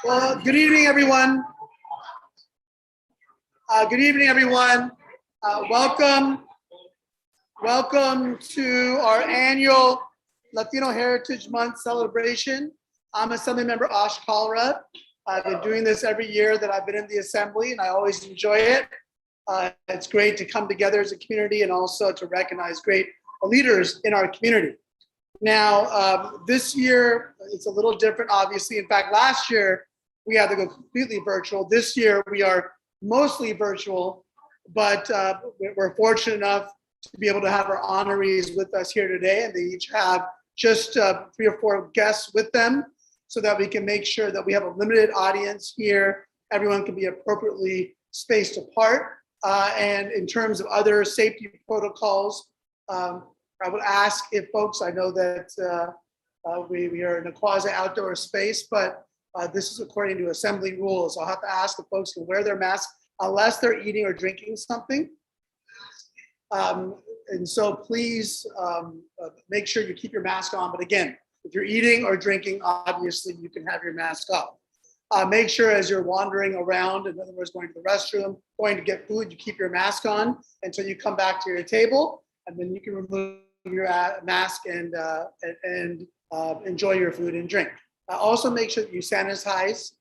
Well, good evening, everyone. Good evening, everyone. Welcome to our annual Latino Heritage Month celebration. I'm Assemblymember Kalra. I've been doing this every year that I've been in the Assembly, and I always enjoy it. It's great to come together as a community and also to recognize great leaders in our community. Now, this year, it's a little different, obviously. In fact, last year, we had to go completely virtual. This year, we are mostly virtual, but we're fortunate enough to be able to have our honorees with us here today, and they each have just 3 or 4 guests with them so that we can make sure that we have a limited audience here. Everyone can be appropriately spaced apart. And in terms of other safety protocols, I would ask if folks, I know that we are in a quasi outdoor space, but this is according to Assembly rules. I'll have to ask if folks can wear their masks unless they're eating or drinking something. And so please make sure you keep your mask on. But again, if you're eating or drinking, obviously you can have your mask off. Make sure as you're wandering around, in other words, going to the restroom, going to get food, you keep your mask on until you come back to your table, and then you can remove your mask and enjoy your food and drink. Also make sure that you sanitize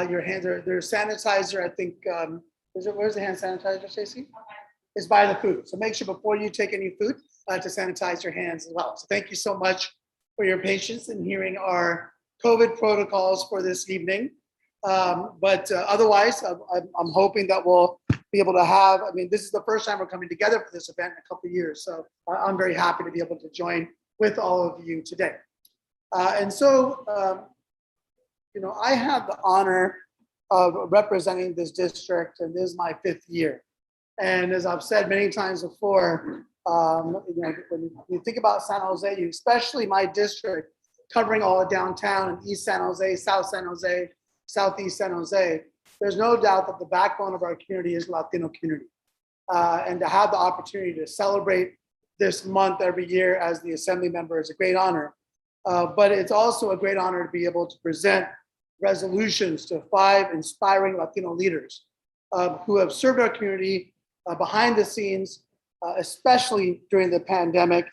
your hands. There's sanitizer, I think, where's the hand sanitizer, Stacey? Is by the food. So make sure before you take any food to sanitize your hands as well. So thank you so much for your patience in hearing our COVID protocols for this evening. But otherwise, I'm hoping that we'll be able to have, I mean, this is the first time we're coming together for this event in a couple of years. So I'm very happy to be able to join with all of you today. And so, you know, I have the honor of representing this district, and this is my 5th year. And as I've said many times before, you know, when you think about San Jose, especially my district, covering all of downtown and East San Jose, South San Jose, Southeast San Jose, there's no doubt that the backbone of our community is the Latino community. And to have the opportunity to celebrate this month every year as the Assembly member is a great honor. But it's also a great honor to be able to present resolutions to 5 inspiring Latino leaders who have served our community behind the scenes, especially during the pandemic.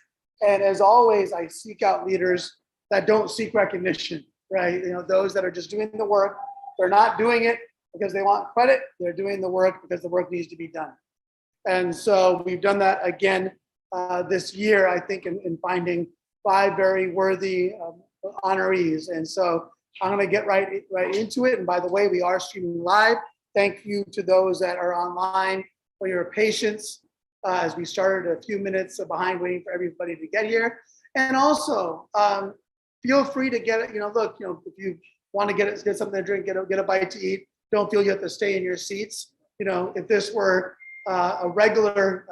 And as always, I seek out leaders that don't seek recognition, right? You know, those that are just doing the work. They're not doing it because they want credit. They're doing the work because the work needs to be done. And so we've done that again this year, I think, in finding 5 very worthy honorees. And so I'm going to get right into it. And by the way, we are streaming live. Thank you to those that are online for your patience as we started a few minutes behind waiting for everybody to get here. And also, feel free to get it. You know, look, you know, if you want to get something to drink, get a bite to eat. Don't feel you have to stay in your seats. You know, if this were a regular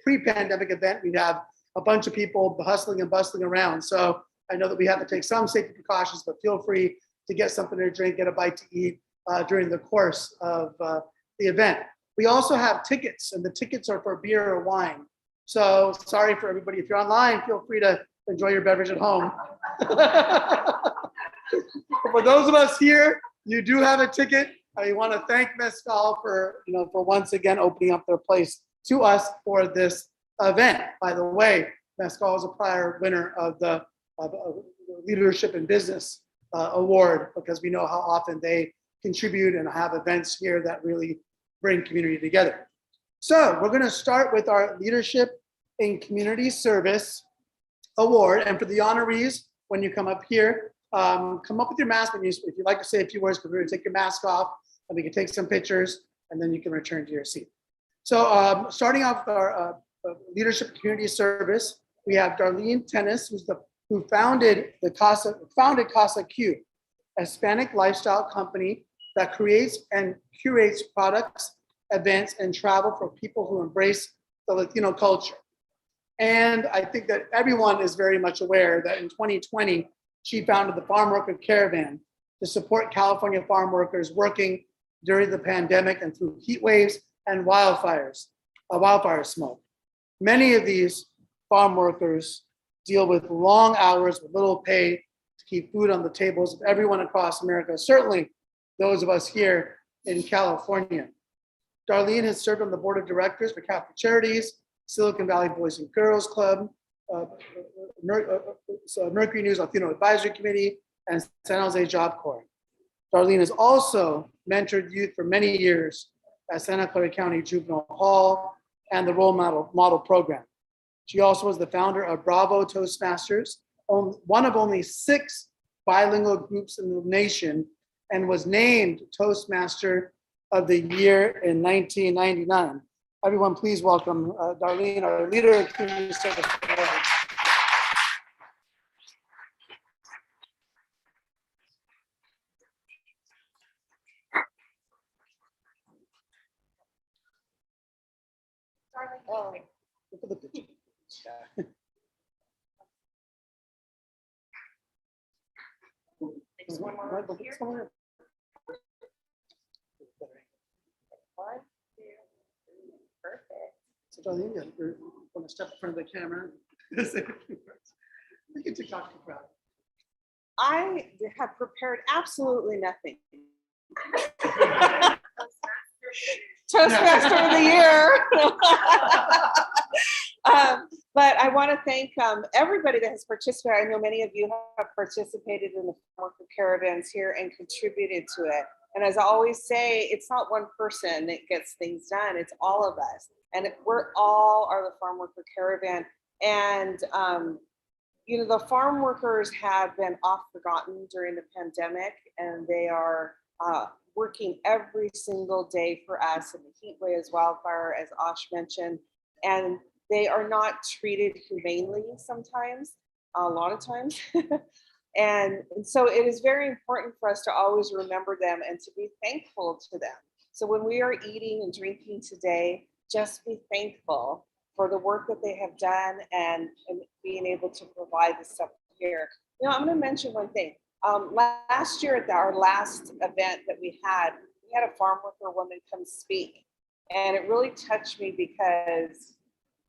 pre-pandemic event, we'd have a bunch of people hustling and bustling around. So I know that we have to take some safety precautions, but feel free to get something to drink, get a bite to eat during the course of the event. We also have tickets, and the tickets are for beer or wine. So sorry for everybody. If you're online, feel free to enjoy your beverage at home. For those of us here, you do have a ticket. I want to thank Mezcal for once again opening up their place to us for this event. By the way, Mezcal is a prior winner of the Leadership in Business Award, because we know how often they contribute and have events here that really bring community together. So we're going to start with our Leadership in Community Service Award. And for the honorees, when you come up here, come up with your mask. If you'd like to say a few words, we're going to take your mask off and we can take some pictures, and then you can return to your seat. So starting off with our Leadership in Community Service, we have Darlene Tennis, who founded Casa Q, a Hispanic lifestyle company that creates and curates products, events, and travel for people who embrace the Latino culture. And I think that everyone is very much aware that in 2020, she founded the Farm Worker Caravan to support California farm workers working during the pandemic and through heat waves and wildfire smoke. Many of these farm workers deal with long hours with little pay to keep food on the tables of everyone across America, certainly those of us here in California. Darlene has served on the board of directors for Catholic Charities, Silicon Valley Boys and Girls Club, Mercury News Latino Advisory Committee, and San Jose Job Corps. Darlene has also mentored youth for many years at Santa Clara County Juvenile Hall and the Role Model Program. She also was the founder of Bravo Toastmasters, one of only 6 bilingual groups in the nation, and was named Toastmaster of the Year in 1999. Everyone, please welcome Darlene, our leader of community service. Oh, look at the picture. Next one more here. 1, 2, 3. Perfect. So Darlene, you're going to step in front of the camera. You get to talk to the crowd. I have prepared absolutely nothing. Toastmaster of the Year. But I want to thank everybody that has participated. I know many of you have participated in the worker caravans here and contributed to it. And as I always say, it's not one person that gets things done, it's all of us. And we're all are the farm worker caravan. And you know, the farm workers have been oft forgotten during the pandemic, and they are working every single day for us in the heat wave as wildfire, as Ash mentioned. And they are not treated humanely sometimes, a lot of times. And so it is very important for us to always remember them and to be thankful to them. So when we are eating and drinking today, just be thankful for the work that they have done and being able to provide the stuff here. You know, I'm going to mention one thing. Last year at our last event that we had a farm worker woman come speak. And it really touched me because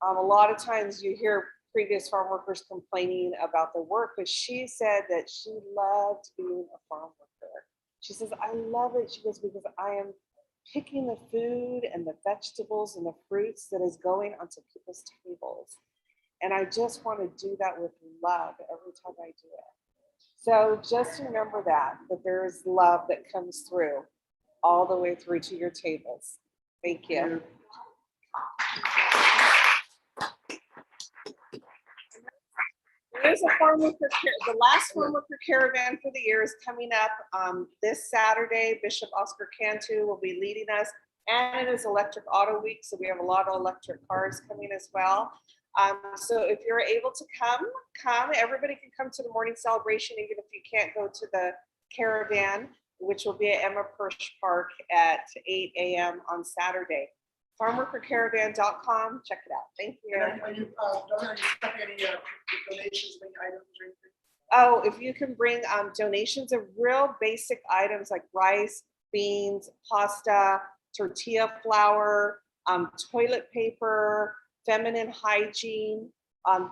a lot of times you hear previous farm workers complaining about the work, but she said that she loved being a farm worker. She says, I love it. She goes, because I am picking the food and the vegetables and the fruits that is going onto people's tables. And I just want to do that with love every time I do it. So just remember that there is love that comes through all the way through to your tables. Thank you. There's a farm worker, the last farm worker caravan for the year is coming up this Saturday. Bishop Oscar Cantu will be leading us, and it is Electric Auto Week, so we have a lot of electric cars coming as well. So if you're able to come. Everybody can come to the morning celebration, even if you can't go to the caravan, which will be at Emma Persh Park at 8 a.m. on Saturday. farmworkercaravan.com. Check it out. Thank you. Are you accepting any donations, any items or anything? Oh, if you can bring donations of real basic items like rice, beans, pasta, tortilla flour, toilet paper, feminine hygiene,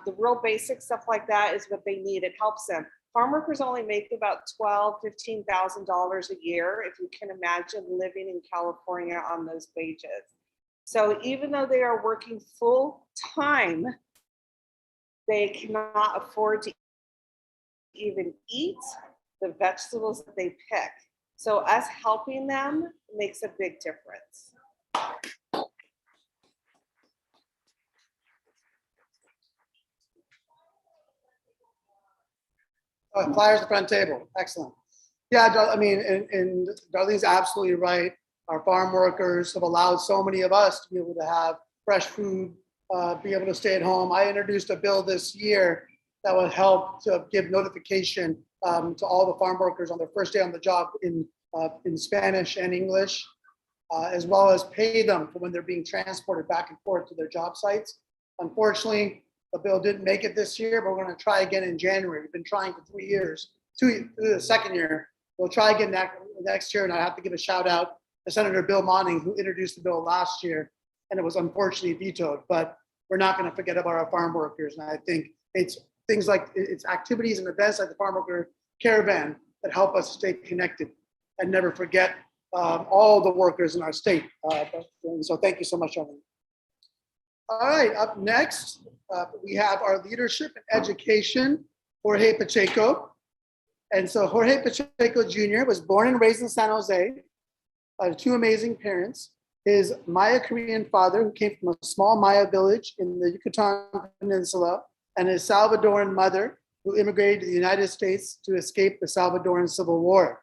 the real basic stuff like that is what they need. It helps them. Farm workers only make about $12,000, $15,000 a year, if you can imagine living in California on those wages. So even though they are working full time, they cannot afford to even eat the vegetables that they pick. So us helping them makes a big difference. Flyers at the front table. Excellent. Yeah, I mean, and Darlene's absolutely right. Our farm workers have allowed so many of us to be able to have fresh food, be able to stay at home. I introduced a bill this year that will help to give notification to all the farm workers on their first day on the job in Spanish and English, as well as pay them for when they're being transported back and forth to their job sites. Unfortunately, the bill didn't make it this year, but we're going to try again in January. We've been trying for 3 years, the second year. We'll try again next year, and I have to give a shout out to Senator Bill Monning, who introduced the bill last year, and it was unfortunately vetoed. But we're not going to forget about our farm workers, and I think it's things like it's activities and events like the Farm Worker Caravan that help us stay connected. and never forget all the workers in our state. So thank you so much, Darlene. All right, up next, we have our leadership and education, Jorge Pacheco. And so Jorge Pacheco Jr. was born and raised in San Jose by two amazing parents. His Maya Korean father, who came from a small Maya village in the Yucatan Peninsula, and his Salvadoran mother, who immigrated to the United States to escape the Salvadoran Civil War.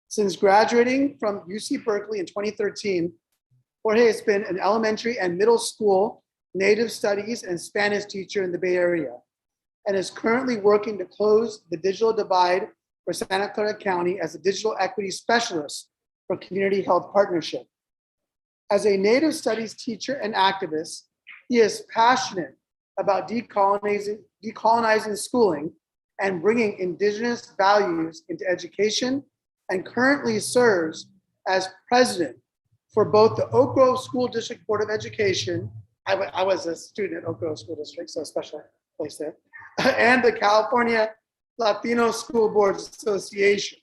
Since graduating from UC Berkeley in 2013, Jorge has been an elementary and middle school Native Studies and Spanish teacher in the Bay Area, and is currently working to close the digital divide for Santa Clara County as a digital equity specialist for Community Health Partnership. As a Native Studies teacher and activist, he is passionate about decolonizing schooling and bringing Indigenous values into education, and currently serves as president for both the Oak Grove School District Board of Education. I was a student at Oak Grove School District, so a special place there, and the California Latino School Boards Association.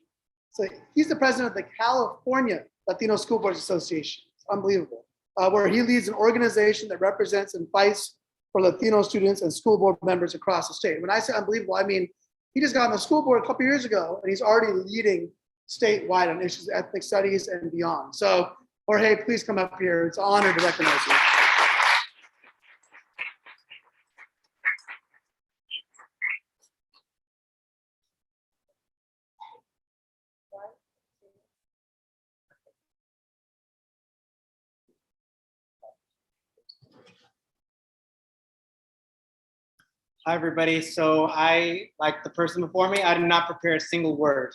So he's the president of the California Latino School Boards Association. It's unbelievable. Where he leads an organization that represents and fights for Latino students and school board members across the state. When I say unbelievable, I mean, he just got on the school board a couple years ago, and he's already leading statewide on issues of ethnic studies and beyond. So Jorge, please come up here. It's an honor to recognize you. Hi, everybody. So I, like the person before me, I did not prepare a single word,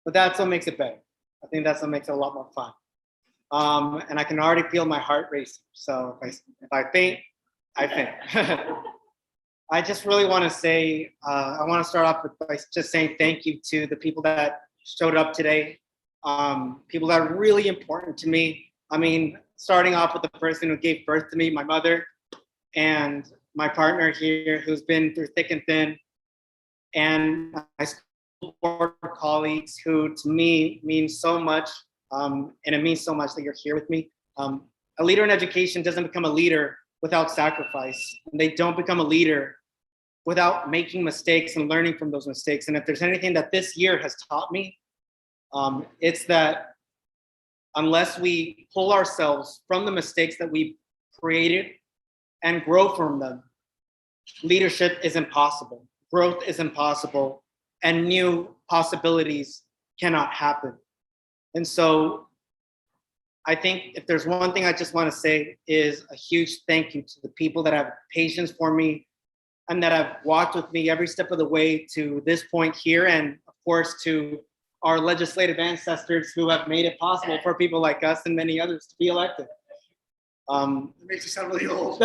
but that's what makes it better. I think that's what makes it a lot more fun. And I can already feel my heart racing. So if I faint, I faint. I just really want to say, I want to start off by just saying thank you to the people that showed up today. People that are really important to me. I mean, starting off with the person who gave birth to me, my mother, and my partner here who's been through thick and thin, and my school board colleagues who to me mean so much, and it means so much that you're here with me. A leader in education doesn't become a leader without sacrifice. And they don't become a leader without making mistakes and learning from those mistakes. And if there's anything that this year has taught me, it's that unless we pull ourselves from the mistakes that we created and grow from them, leadership is impossible, growth is impossible, and new possibilities cannot happen. And so I think if there's one thing I just want to say is a huge thank you to the people that have patience for me and that have walked with me every step of the way to this point here, and of course to our legislative ancestors who have made it possible for people like us and many others to be elected. It makes you sound really old.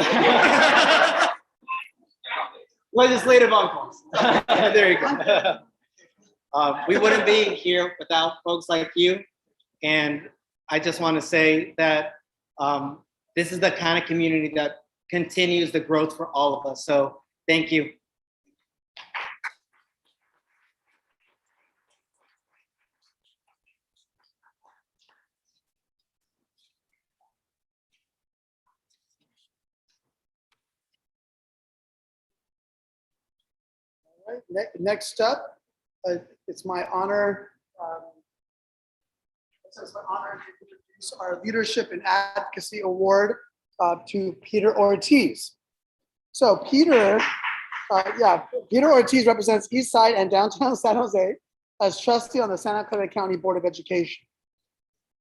Legislative uncles. There you go. We wouldn't be here without folks like you. And I just want to say that this is the kind of community that continues the growth for all of us. So thank you. All right, next up, it's my honor. It's my honor to introduce our Leadership and Advocacy Award to Peter Ortiz. So Peter Ortiz represents East Side and downtown San Jose as trustee on the Santa Clara County Board of Education.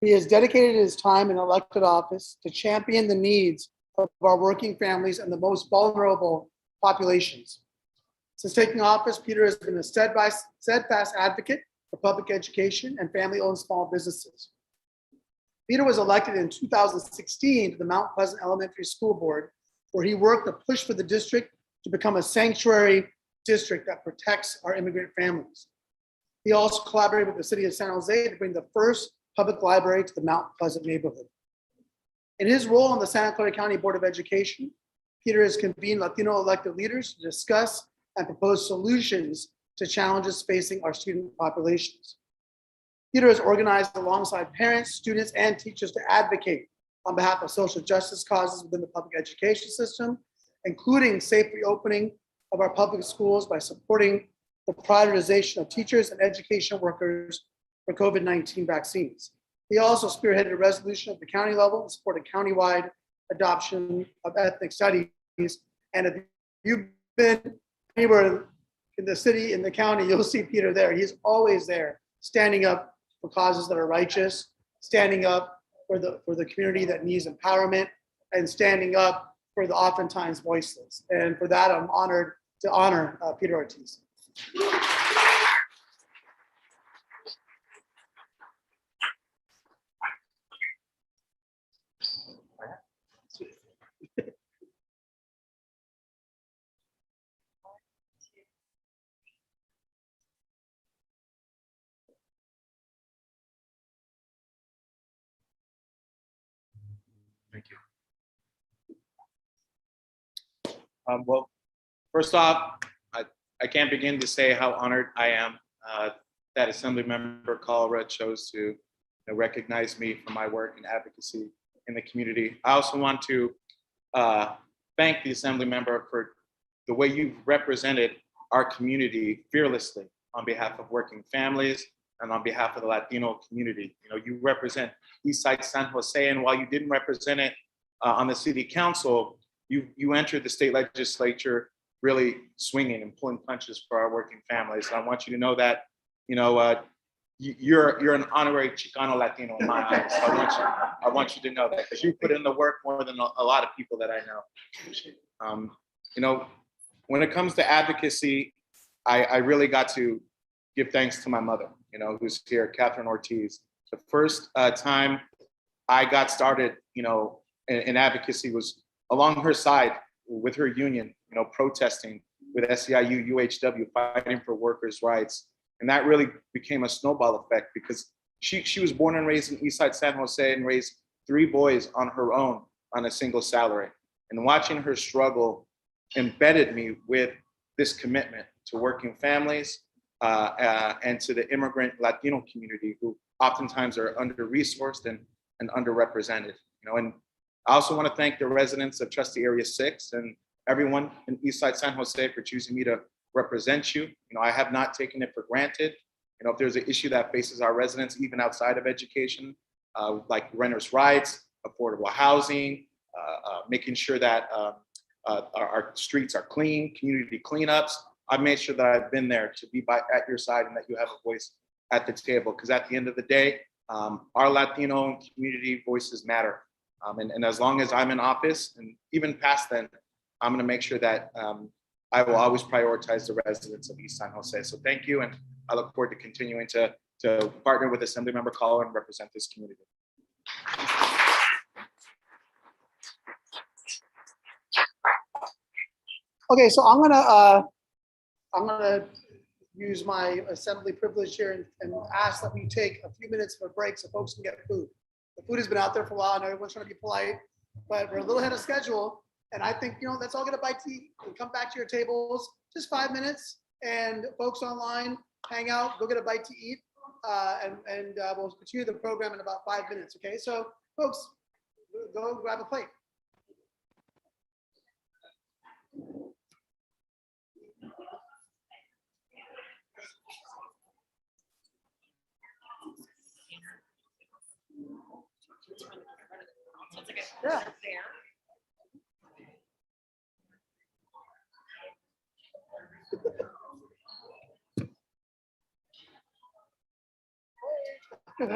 He has dedicated his time in elected office to champion the needs of our working families and the most vulnerable populations. Since taking office, Peter has been a steadfast advocate for public education and family-owned small businesses. Peter was elected in 2016 to the Mount Pleasant Elementary School Board, where he worked to push for the district to become a sanctuary district that protects our immigrant families. He also collaborated with the city of San Jose to bring the first public library to the Mount Pleasant neighborhood. In his role on the Santa Clara County Board of Education, Peter has convened Latino elected leaders to discuss and propose solutions to challenges facing our student populations. Peter is organized alongside parents, students, and teachers to advocate on behalf of social justice causes within the public education system, including safe reopening of our public schools by supporting the prioritization of teachers and education workers for COVID-19 vaccines. He also spearheaded a resolution at the county level to support a countywide adoption of ethnic studies. And if you've been anywhere in the city, in the county, you'll see Peter there. He's always there, standing up for causes that are righteous, standing up for the community that needs empowerment, and standing up for the oftentimes voiceless. And for that, I'm honored to honor Peter Ortiz. Thank you. Well, first off, I can't begin to say how honored I am that Assemblymember Kalra chose to recognize me for my work in advocacy in the community. I also want to thank the Assemblymember for the way you've represented our community fearlessly on behalf of working families and on behalf of the Latino community. You represent Eastside San Jose, and while you didn't represent it on the city council, you entered the state legislature really swinging and pulling punches for our working families. So I want you to know that, you're an honorary Chicano Latino in my eyes. So I want you to know that, because you put in the work more than a lot of people that I know. When it comes to advocacy, I really got to give thanks to my mother, who's here, Catherine Ortiz. The first time I got started, in advocacy was along her side with her union, protesting with SEIU, UHW, fighting for workers' rights. And that really became a snowball effect, because she was born and raised in Eastside San Jose and raised 3 boys on her own on a single salary. And watching her struggle embedded me with this commitment to working families and to the immigrant Latino community, who oftentimes are under-resourced and underrepresented. And I also want to thank the residents of Trustee Area 6 and everyone in Eastside San Jose for choosing me to represent you. I have not taken it for granted. If there's an issue that faces our residents, even outside of education, like renters' rights, affordable housing, making sure that our streets are clean, community cleanups, I've made sure that I've been there to be at your side and that you have a voice at the table. Because at the end of the day, our Latino community voices matter. And as long as I'm in office, and even past then, I'm gonna make sure that I will always prioritize the residents of East San Jose. So thank you, and I look forward to continuing to partner with Assemblymember Kalra and represent this community. Okay, so I'm gonna use my assembly privilege here and ask that we take a few minutes for a break so folks can get food. The food has been out there for a while. I know everyone's trying to be polite, but we're a little ahead of schedule. And I think, let's all get a bite to eat and come back to your tables, just 5 minutes. And folks online, hang out, go get a bite to eat. And we'll continue the program in about 5 minutes, okay? So folks, go grab a plate. Yeah. I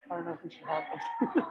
don't know if we should have them.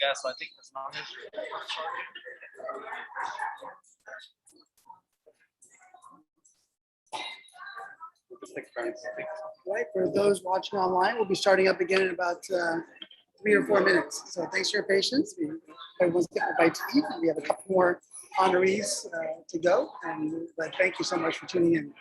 Yeah, so I think as long as Right, for those watching online, we'll be starting up again in about 3 or 4 minutes. So thanks for your patience. Everyone's getting a bite to eat. We have a couple more honorees to go. But thank you so much for tuning in.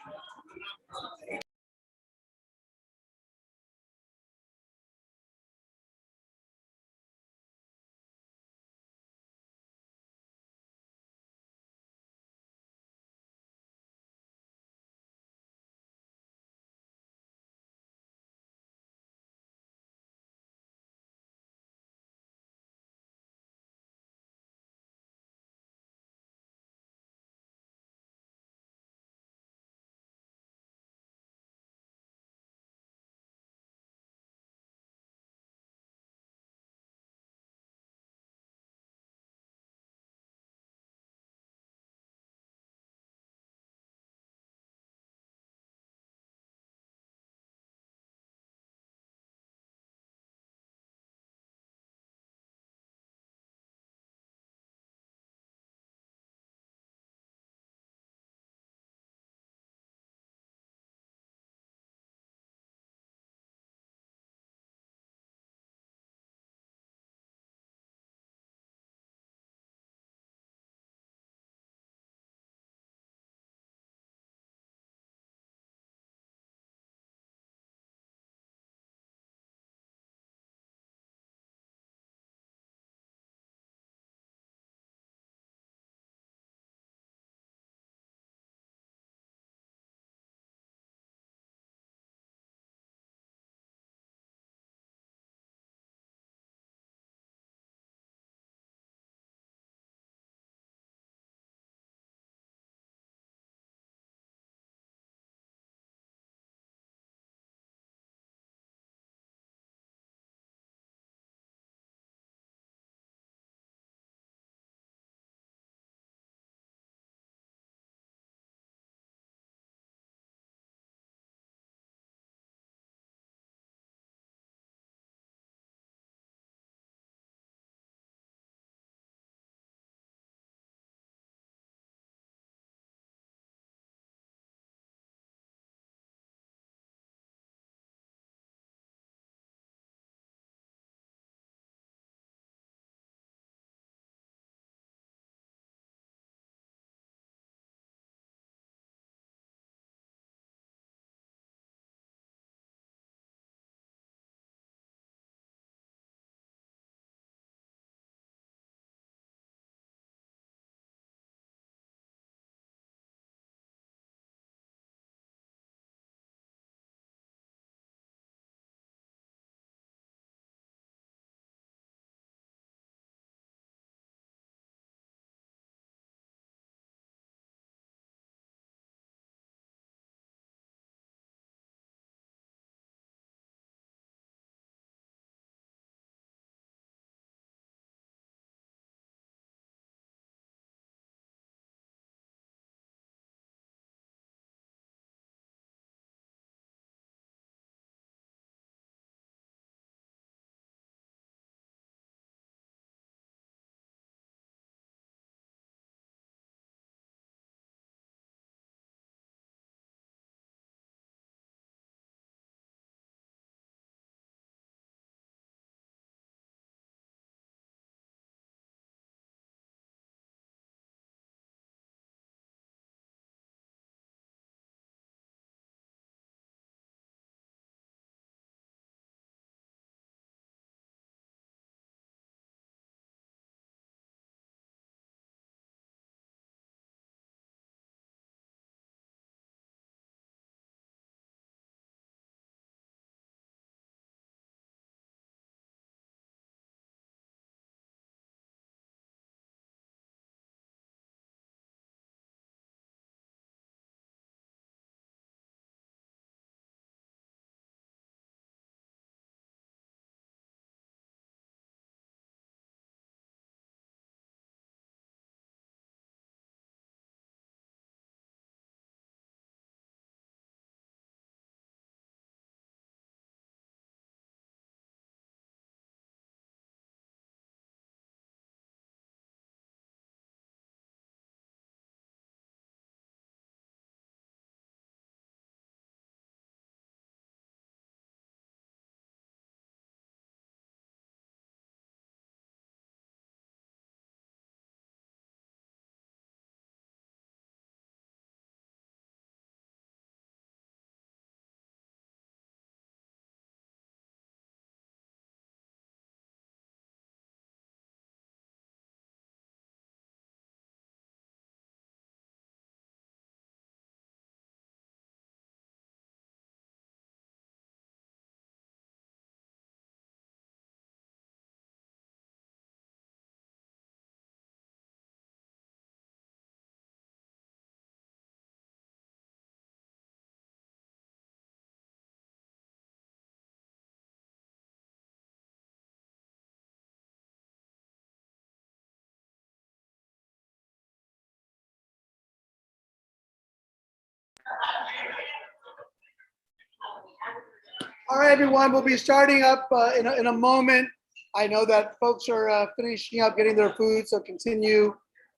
All right, everyone, we'll be starting up in a moment. I know that folks are finishing up getting their food, so continue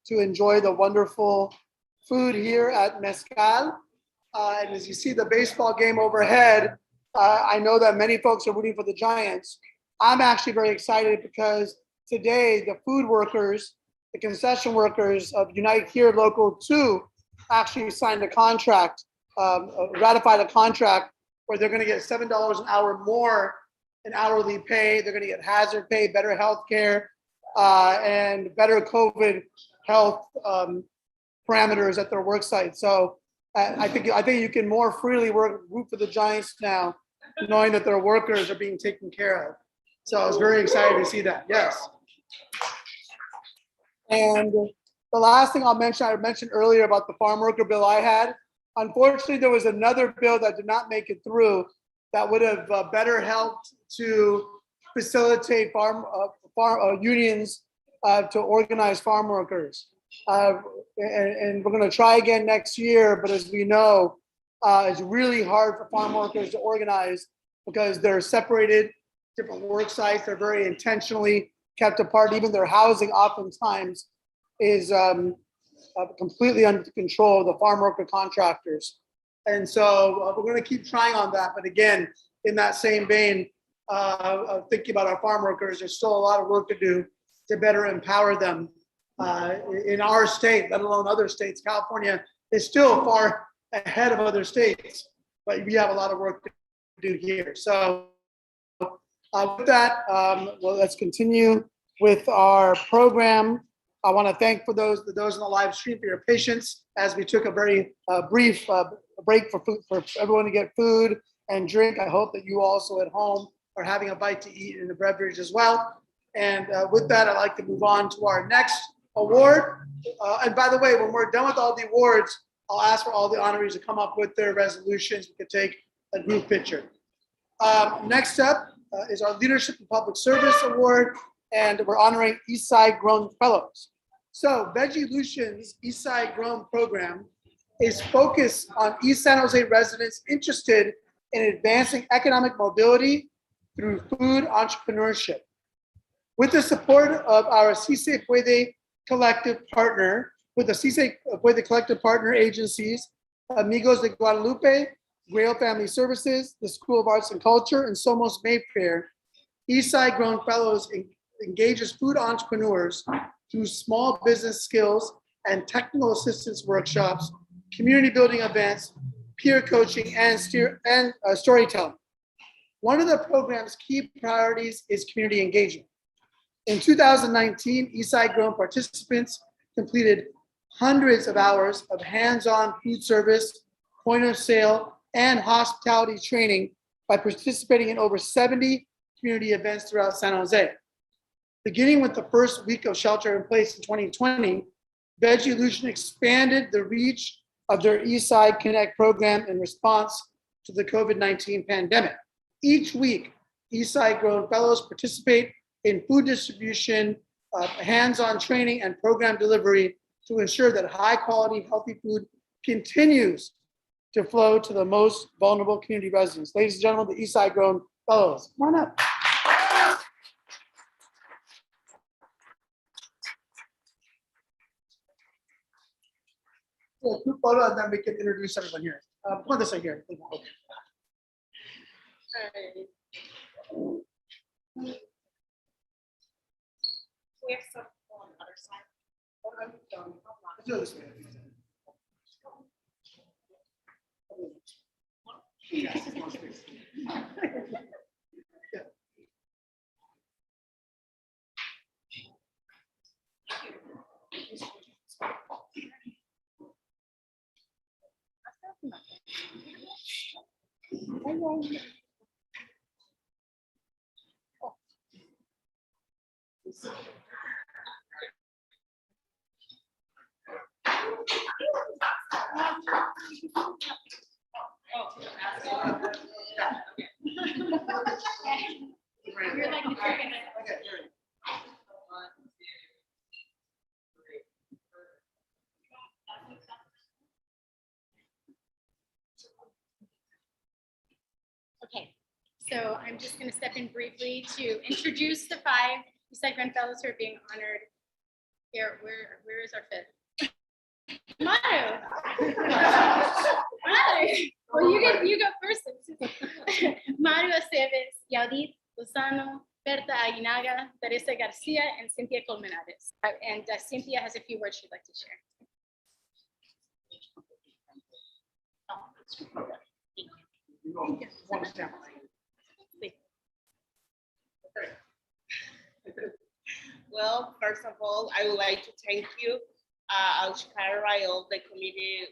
to enjoy the wonderful food here at Mezcal. And as you see the baseball game overhead, I know that many folks are rooting for the Giants. I'm actually very excited because today the food workers, the concession workers of Unite Here Local 2 actually signed a contract, ratified a contract where they're going to get $7 an hour more in hourly pay. They're going to get hazard pay, better health care, and better COVID health parameters at their work site. So I think you can more freely root for the Giants now, knowing that their workers are being taken care of. So I was very excited to see that. Yes. And the last thing I'll mention, I mentioned earlier about the farm worker bill I had. Unfortunately, there was another bill that did not make it through that would have better helped to facilitate farm unions to organize farm workers. And we're going to try again next year, but as we know, it's really hard for farm workers to organize because they're separated, different work sites. They're very intentionally kept apart. Even their housing oftentimes is completely under control of the farm worker contractors. And so we're going to keep trying on that. But again, in that same vein of thinking about our farm workers, there's still a lot of work to do to better empower them in our state, let alone other states. California is still far ahead of other states, but we have a lot of work to do here. So with that, well, let's continue with our program. I want to thank those in the live stream for your patience as we took a very brief break for everyone to get food and drink. I hope that you also at home are having a bite to eat and a beverage as well. And with that, I'd like to move on to our next award. And by the way, when we're done with all the awards, I'll ask for all the honorees to come up with their resolutions. We could take a group picture. Next up is our Leadership in Public Service Award, and we're honoring Eastside Grown Fellows. So Veggie Lucian's Eastside Grown program is focused on East San Jose residents interested in advancing economic mobility through food entrepreneurship. With the support of our Si Se Puede collective partner, with the Si Se Puede collective partner agencies, Amigos de Guadalupe, Grail Family Services, the School of Arts and Culture, and Somos Mayfair, Eastside Grown Fellows engages food entrepreneurs through small business skills and technical assistance workshops, community building events, peer coaching, and storytelling. One of the program's key priorities is community engagement. In 2019, Eastside Grown participants completed hundreds of hours of hands-on food service, point of sale, and hospitality training by participating in over 70 community events throughout San Jose. Beginning with the first week of shelter in place in 2020, Veggie Lucian expanded the reach of their Eastside Connect program in response to the COVID-19 pandemic. Each week, Eastside Grown Fellows participate in food distribution, hands-on training, and program delivery to ensure that high-quality, healthy food continues to flow to the most vulnerable community residents. Ladies and gentlemen, the Eastside Grown Fellows, come on up. A quick photo, and then we can introduce everyone here. Put this right here. Okay. We have some on the other side. Let's do it this way. You're like the chicken. Okay. So I'm just going to step in briefly to introduce the 5 Eastside Grand Fellows who are being honored here. Where is our 5th? Maru. Maru. Well, you go first. Maru Aceves, Yaudit Lozano, Berta Aguinaga, Teresa Garcia, and Cynthia Colmenares. And Cynthia has a few words she'd like to share. Well, first of all, I would like to thank you, Kalra, all the committee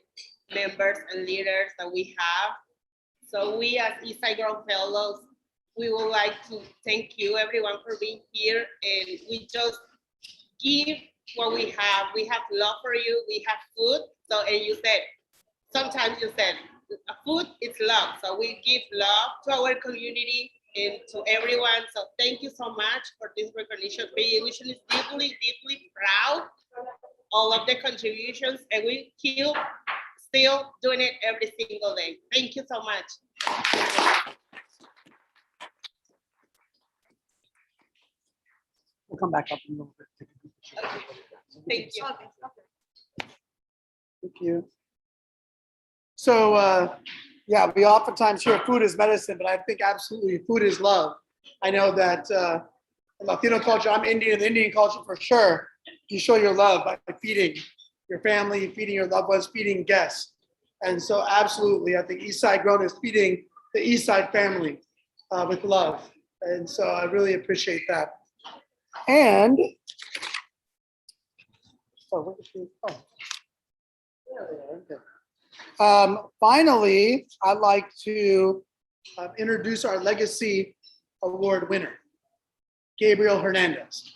members and leaders that we have. So we as Eastside Girl Fellows, we would like to thank you, everyone, for being here. And we just give what we have. We have love for you. We have food. So, and you said, sometimes you said, food is love. So we give love to our community and to everyone. So thank you so much for this recognition. We usually deeply, deeply proud all of the contributions, and we keep still doing it every single day. Thank you so much. We'll come back up in a little bit. Thank you. Thank you. So, yeah, we oftentimes hear food is medicine, but I think absolutely food is love. I know that in Latino culture, I'm Indian, in Indian culture for sure, you show your love by feeding your family, feeding your loved ones, feeding guests. And so absolutely, I think Eastside Grown is feeding the Eastside family with love. And so I really appreciate that. And, oh, there they are. Okay. Finally, I'd like to introduce our Legacy Award winner, Gabriel Hernandez.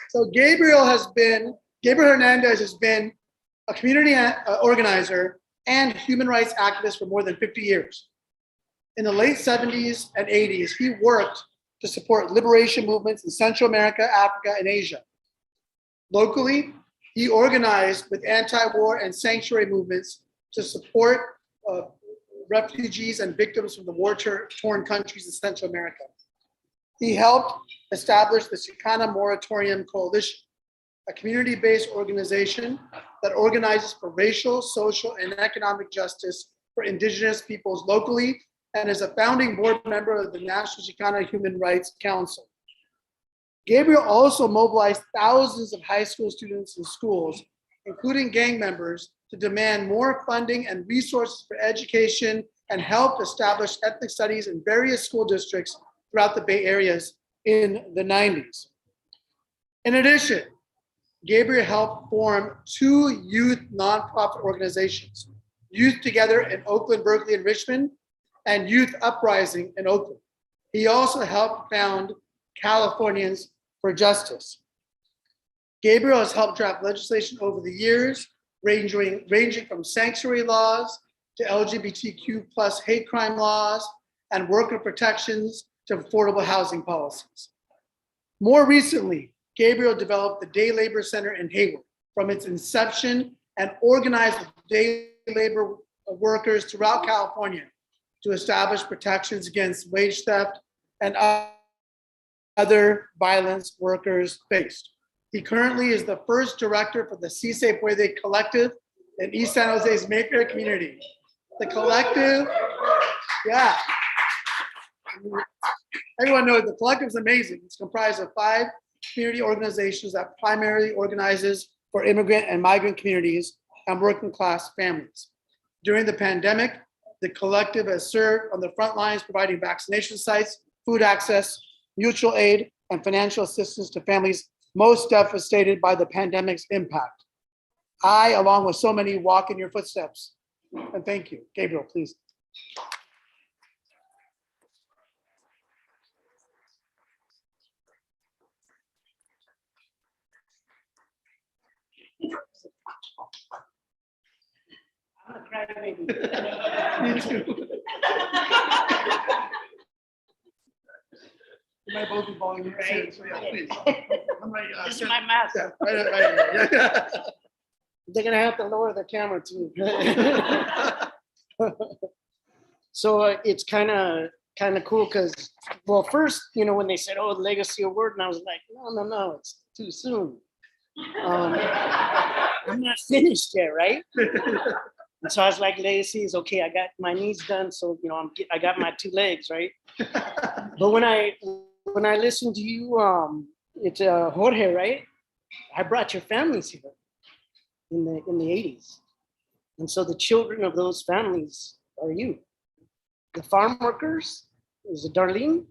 So Gabriel Hernandez has been a community organizer and human rights activist for more than 50 years. In the late 70s and 80s, he worked to support liberation movements in Central America, Africa, and Asia. Locally, he organized with anti-war and sanctuary movements to support refugees and victims from the war-torn countries in Central America. He helped establish the Chicana Moratorium Coalition, a community-based organization that organizes for racial, social, and economic justice for indigenous peoples locally, and is a founding board member of the National Chicana Human Rights Council. Gabriel also mobilized thousands of high school students in schools, including gang members, to demand more funding and resources for education, and helped establish ethnic studies in various school districts throughout the Bay Areas in the 90s. In addition, Gabriel helped form 2 youth nonprofit organizations, Youth Together in Oakland, Berkeley, and Richmond, and Youth Uprising in Oakland. He also helped found Californians for Justice. Gabriel has helped draft legislation over the years, ranging from sanctuary laws to LGBTQ+ hate crime laws and worker protections to affordable housing policies. More recently, Gabriel developed the Day Labor Center in Hayward from its inception and organized day labor workers throughout California to establish protections against wage theft and other violence workers faced. He currently is the first director for the Si Se Puede Collective in East San Jose's Mayfair community. The collective, yeah. Everyone knows the collective is amazing. It's comprised of 5 community organizations that primarily organizes for immigrant and migrant communities and working class families. During the pandemic, the collective has served on the front lines, providing vaccination sites, food access, mutual aid, and financial assistance to families most devastated by the pandemic's impact. I, along with so many, walk in your footsteps. And thank you. Gabriel, please. I'm a crybaby. Me too. You might both be falling in Right. so yeah, please. I'm ready. This is my mask. Yeah, right. They're gonna have to lower the camera too. So it's kind of cool because, well, first, when they said, "Oh, legacy award," and I was like, no, it's too soon. I'm not finished yet, right? And so I was like, legacy is okay. I got my knees done, so I got my 2 legs, right? But when I listened to you, it's Jorge, right? I brought your families here in the 80s, and so the children of those families are you. The farm workers is it Darlene.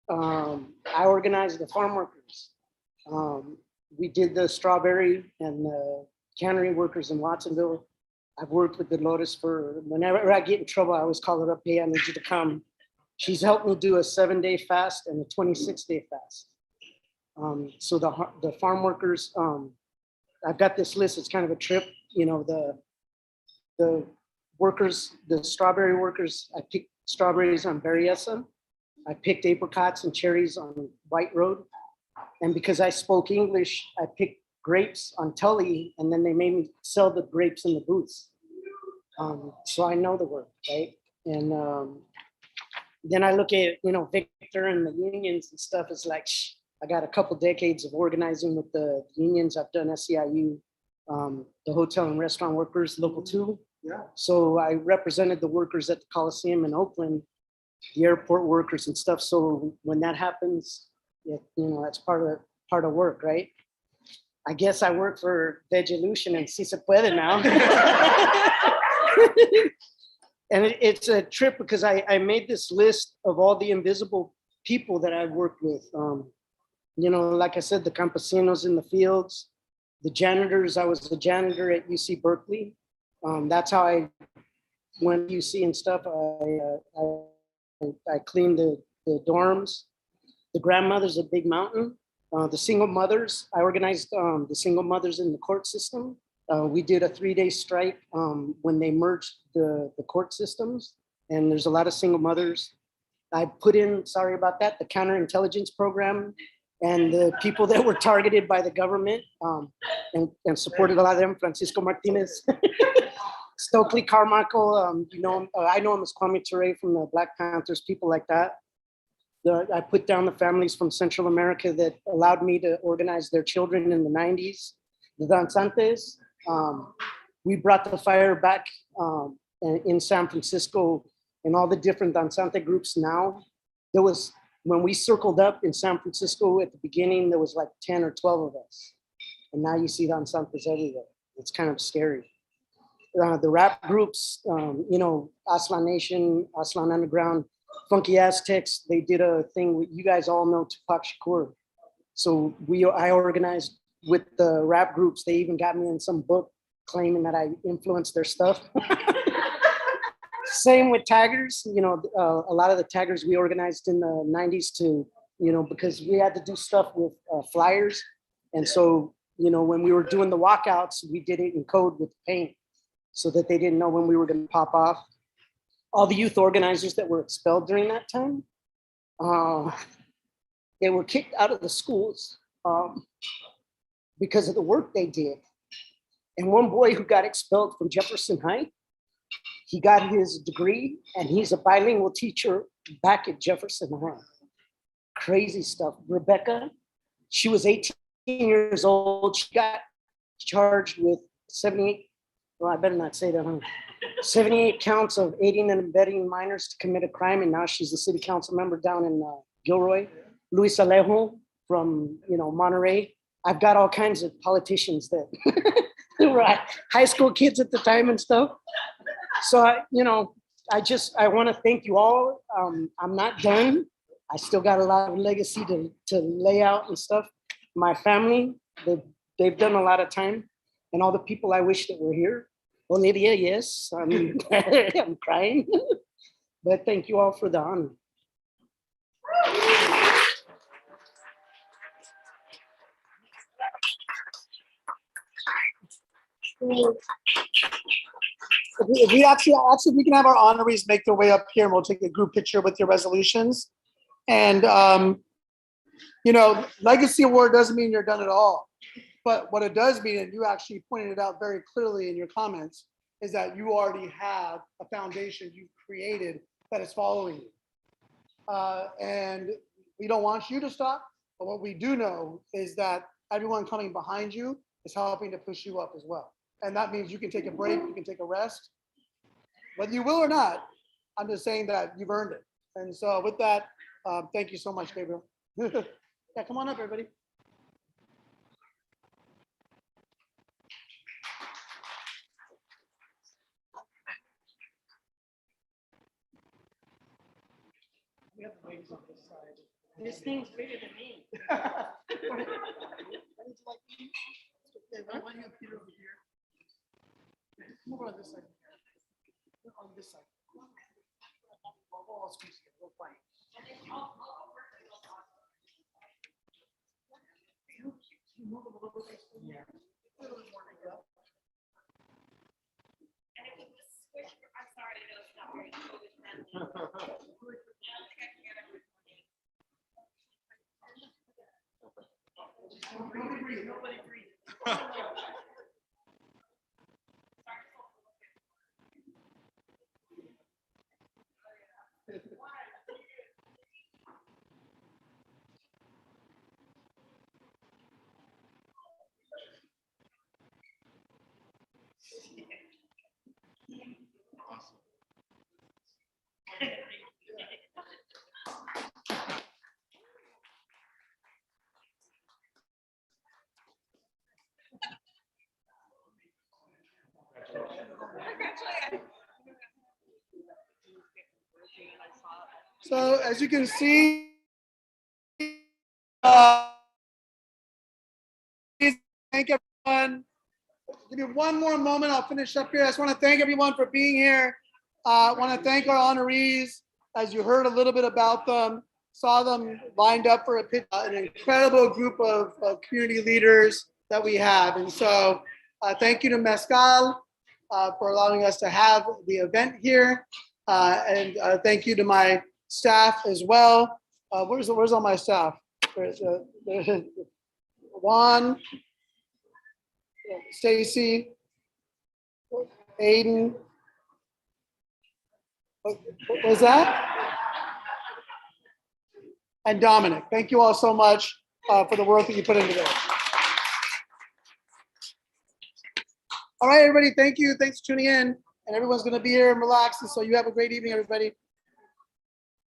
I organized the farm workers. We did the strawberry and the cannery workers in Watsonville. I've worked with Dolores for whenever I get in trouble, I always call her up. Hey, I need you to come. She's helped me do a 7-day fast and a 26-day fast. So the farm workers, I've got this list. It's kind of a trip. The workers, the strawberry workers, I picked strawberries on Berryessa. I picked apricots and cherries on White Road. And because I spoke English, I picked grapes on Tully, and then they made me sell the grapes in the booths. So I know the work, right? And then I look at, Victor and the unions and stuff. It's like, I got a couple decades of organizing with the unions. I've done SEIU, the hotel and restaurant workers, local 2. Yeah. So I represented the workers at the Coliseum in Oakland, the airport workers and stuff. So when that happens, that's part of work, right? I guess I work for Vegelution and Si Se Puede now. And it's a trip because I made this list of all the invisible people that I've worked with. Like I said, the campesinos in the fields, the janitors. I was a janitor at UC Berkeley. That's how I went to UC and stuff. I cleaned the dorms. The grandmothers at Big Mountain. The single mothers, I organized the single mothers in the court system. We did a 3-day strike when they merged the court systems, and there's a lot of single mothers. I put in, sorry about that, the counterintelligence program and the people that were targeted by the government and supported a lot of them, Francisco Martinez, Stokely Carmichael, I know him as Kwame Ture from the Black Panthers, people like that. I put down the families from Central America that allowed me to organize their children in the 90s. The danzantes, we brought the fire back in San Francisco and all the different danzante groups now. When we circled up in San Francisco at the beginning, there was like 10 or 12 of us. And now you see danzantes everywhere. It's kind of scary. The rap groups, Aslan Nation, Aslan Underground, Funky Aztecs, they did a thing with, you guys all know Tupac Shakur. So I organized with the rap groups. They even got me in some book claiming that I influenced their stuff. Same with taggers, a lot of the taggers we organized in the 90s to, because we had to do stuff with flyers. And so, when we were doing the walkouts, we did it in code with paint so that they didn't know when we were going to pop off. All the youth organizers that were expelled during that time, they were kicked out of the schools because of the work they did. And one boy who got expelled from Jefferson High, he got his degree and he's a bilingual teacher back at Jefferson High. Crazy stuff. Rebecca, she was 18 years old. She got charged with 78, well, I better not say that, huh? 78 counts of aiding and abetting minors to commit a crime, and now she's a city council member down in Gilroy. Luis Alejo from Monterey. I've got all kinds of politicians that were high school kids at the time and stuff. So I want to thank you all. I'm not done. I still got a lot of legacy to lay out and stuff. My family, they've done a lot of time, and all the people I wish that were here. Olivia, yes, I'm crying, but thank you all for the honor. If we actually, we can have our honorees make their way up here and we'll take a group picture with your resolutions. And, Legacy Award doesn't mean you're done at all. But what it does mean, and you actually pointed it out very clearly in your comments, is that you already have a foundation you've created that is following you. And we don't want you to stop, but what we do know is that everyone coming behind you is helping to push you up as well. And that means you can take a break, you can take a rest, whether you will or not. I'm just saying that you've earned it. And so with that, thank you so much, Gabriel. Yeah, come on up, everybody. We have the ladies on this side. This thing's bigger than me. Okay, why don't you have Peter over here? Come over on this side. On this side. We'll all squeeze together. We'll fight. Move a little bit. Yeah. A little bit more to go. I'm sorry, I know it's not very COVID. Nobody breathe. Nobody breathe. So as you can see, thank everyone. Give me one more moment. I'll finish up here. I just want to thank everyone for being here. I want to thank our honorees. As you heard a little bit about them, saw them lined up for a pitch, an incredible group of community leaders that we have. And so thank you to Mezcal for allowing us to have the event here. And thank you to my staff as well. Where's all my staff? There's Juan, Stacy, Aiden. What was that? And Dominic. Thank you all so much for the work that you put into this. All right, everybody. Thank you. Thanks for tuning in. And everyone's going to be here and relax. And so you have a great evening, everybody.